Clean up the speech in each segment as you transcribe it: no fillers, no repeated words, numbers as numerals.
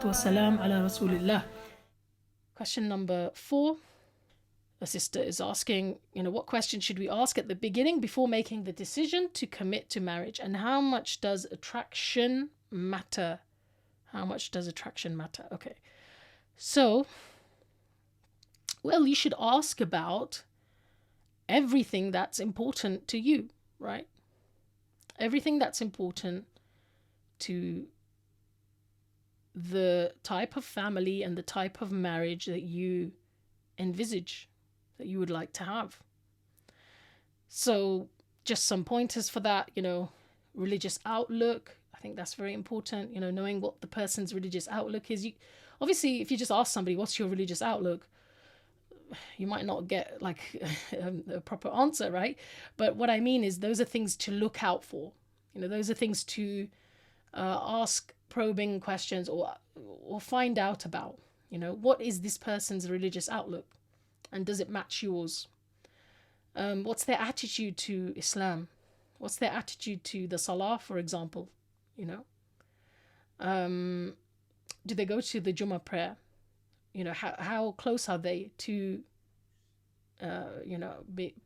salatu wassalam ala rasulillah. Question number 4. A sister is asking, what question should we ask at the beginning before making the decision to commit to marriage? And how much does attraction matter? How much does attraction matter? Okay. So, well, you should ask about everything that's important to you, right? Everything that's important to the type of family and the type of marriage that you envisage, that you would like to have. So just some pointers for that, religious outlook. I think that's very important, knowing what the person's religious outlook is. Obviously, if you just ask somebody, what's your religious outlook? You might not get a proper answer, right? But what I mean is those are things to look out for. Those are things to ask probing questions or find out about. What is this person's religious outlook? And does it match yours? What's their attitude to Islam? What's their attitude to the Salah, for example? Do they go to the Jummah prayer? How close are they to,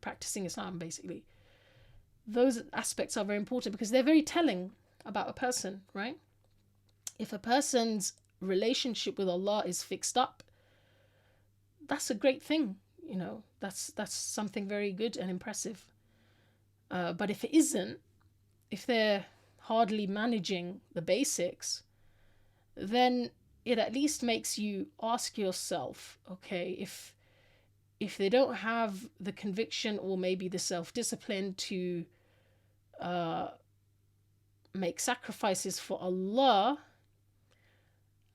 practicing Islam, basically? Those aspects are very important because they're very telling about a person, right? If a person's relationship with Allah is fixed up, that's a great thing, that's something very good and impressive. But if it isn't, if they're hardly managing the basics, then it at least makes you ask yourself, okay, if they don't have the conviction or maybe the self-discipline to make sacrifices for Allah,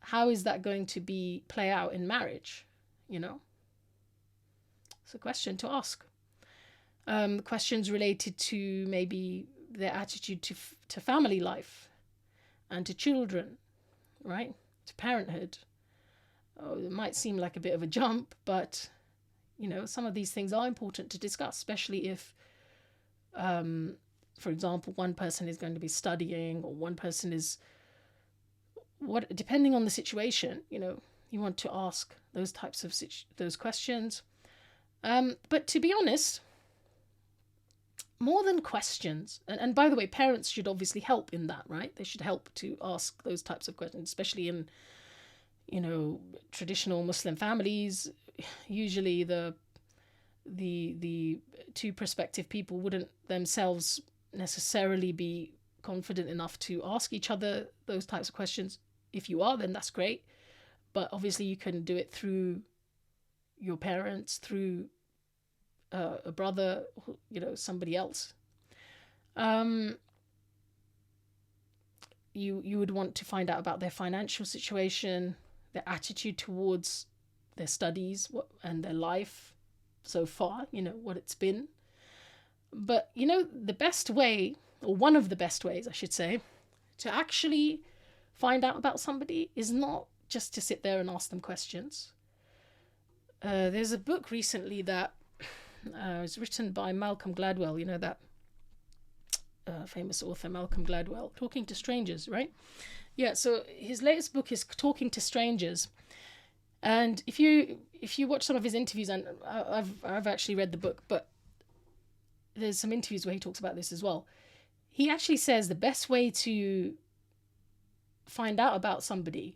how is that going to play out in marriage? It's a question to ask. Questions related to maybe their attitude to family life and to children, right? To parenthood. It might seem like a bit of a jump, but some of these things are important to discuss, especially if, for example, one person is going to be studying or one person is, depending on the situation, you want to ask those types of those questions. But to be honest, more than questions, and by the way, parents should obviously help in that, right? They should help to ask those types of questions, especially in, traditional Muslim families. Usually the two prospective people wouldn't themselves necessarily be confident enough to ask each other those types of questions. If you are, then that's great. But obviously you can do it through your parents, through a brother, somebody else. You would want to find out about their financial situation, their attitude towards their studies and their life so far, what it's been. But, the best way, or one of the best ways, I should say, to actually find out about somebody is not just to sit there and ask them questions. There's a book recently that was written by Malcolm Gladwell, that famous author Malcolm Gladwell, Talking to Strangers, right? Yeah, so his latest book is Talking to Strangers. And if you watch some of his interviews, and I've actually read the book, but there's some interviews where he talks about this as well. He actually says the best way to find out about somebody,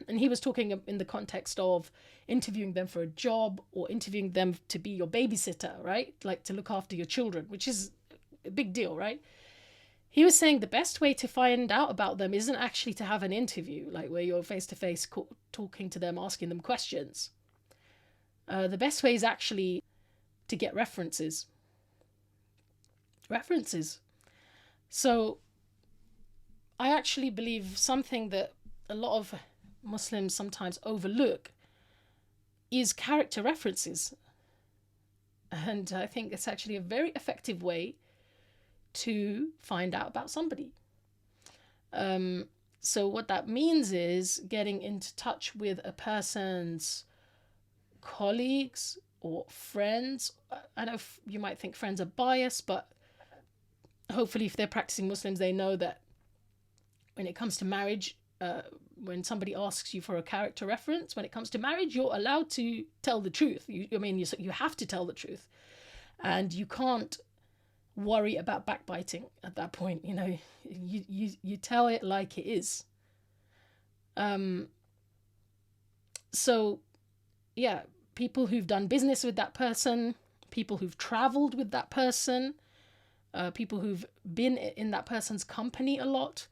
and he was talking in the context of interviewing them for a job or interviewing them to be your babysitter, right? Like to look after your children, which is a big deal, right? He was saying the best way to find out about them isn't actually to have an interview, like where you're face-to-face talking to them, asking them questions. The best way is actually to get references. So I actually believe something that a lot of Muslims sometimes overlook is character references. And I think it's actually a very effective way to find out about somebody. So what that means is getting into touch with a person's colleagues or friends. I know you might think friends are biased, but hopefully if they're practicing Muslims, they know that when it comes to marriage, when somebody asks you for a character reference, when it comes to marriage, you're allowed to tell the truth. You have to tell the truth, and you can't worry about backbiting at that point. You tell it like it is. So yeah, people who've done business with that person, people who've traveled with that person, people who've been in that person's company a lot,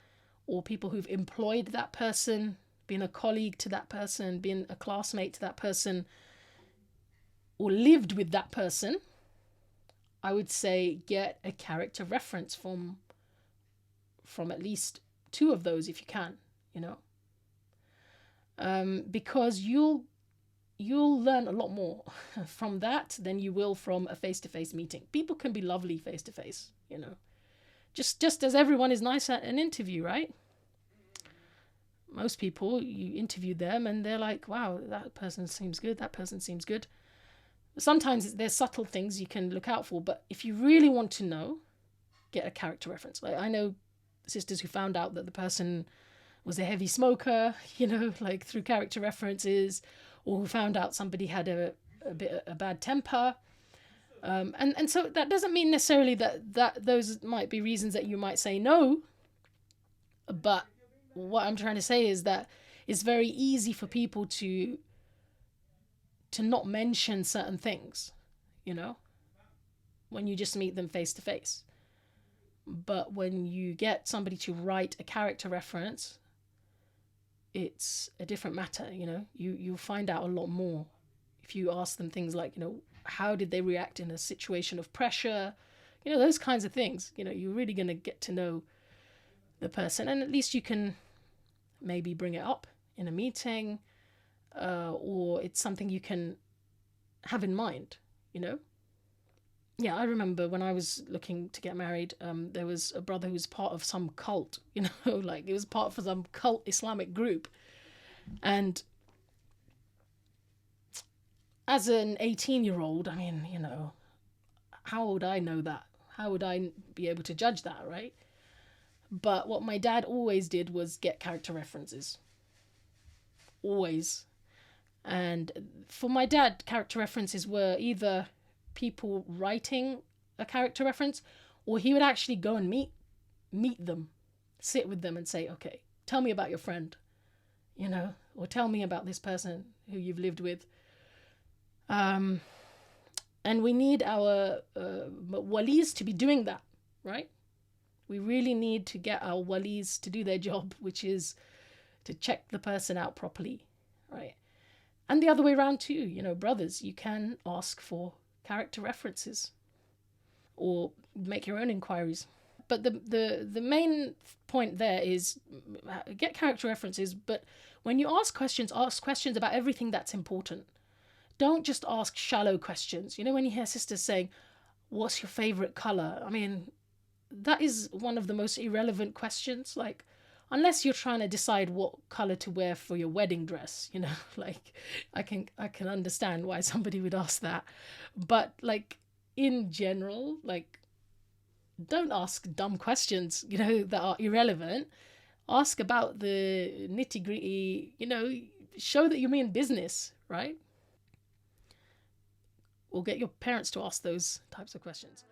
or people who've employed that person, been a colleague to that person, been a classmate to that person, or lived with that person, I would say get a character reference from at least 2 of those if you can, because you'll learn a lot more from that than you will from a face-to-face meeting. People can be lovely face-to-face, just as everyone is nice at an interview, right? Most people, you interview them and they're like, wow, that person seems good, that person seems good. Sometimes there's subtle things you can look out for, but if you really want to know, get a character reference. Like, I know sisters who found out that the person was a heavy smoker, like through character references, or who found out somebody had a bad temper. And so that doesn't mean necessarily that those might be reasons that you might say no. But what I'm trying to say is that it's very easy for people to not mention certain things, when you just meet them face to face. But when you get somebody to write a character reference, it's a different matter. You'll find out a lot more if you ask them things like, how did they react in a situation of pressure, those kinds of things. You're really going to get to know the person, and at least you can maybe bring it up in a meeting, or it's something you can have in mind. Yeah, I remember when I was looking to get married, there was a brother who was part of some cult, like he was part of some cult Islamic group. And as an 18-year-old, I mean, how would I know that? How would I be able to judge that, right? But what my dad always did was get character references. Always. And for my dad, character references were either people writing a character reference, or he would actually go and meet them, sit with them and say, okay, tell me about your friend, or tell me about this person who you've lived with. And we need our walis to be doing that, right? We really need to get our walis to do their job, which is to check the person out properly, right? And the other way around too, brothers, you can ask for character references or make your own inquiries. But the main point there is get character references, but when you ask questions about everything that's important. Don't just ask shallow questions. When you hear sisters saying, what's your favorite color? I mean, that is one of the most irrelevant questions. Like, unless you're trying to decide what color to wear for your wedding dress, like I can understand why somebody would ask that. But like in general, like, don't ask dumb questions, that are irrelevant. Ask about the nitty-gritty, show that you mean business, right? Or get your parents to ask those types of questions.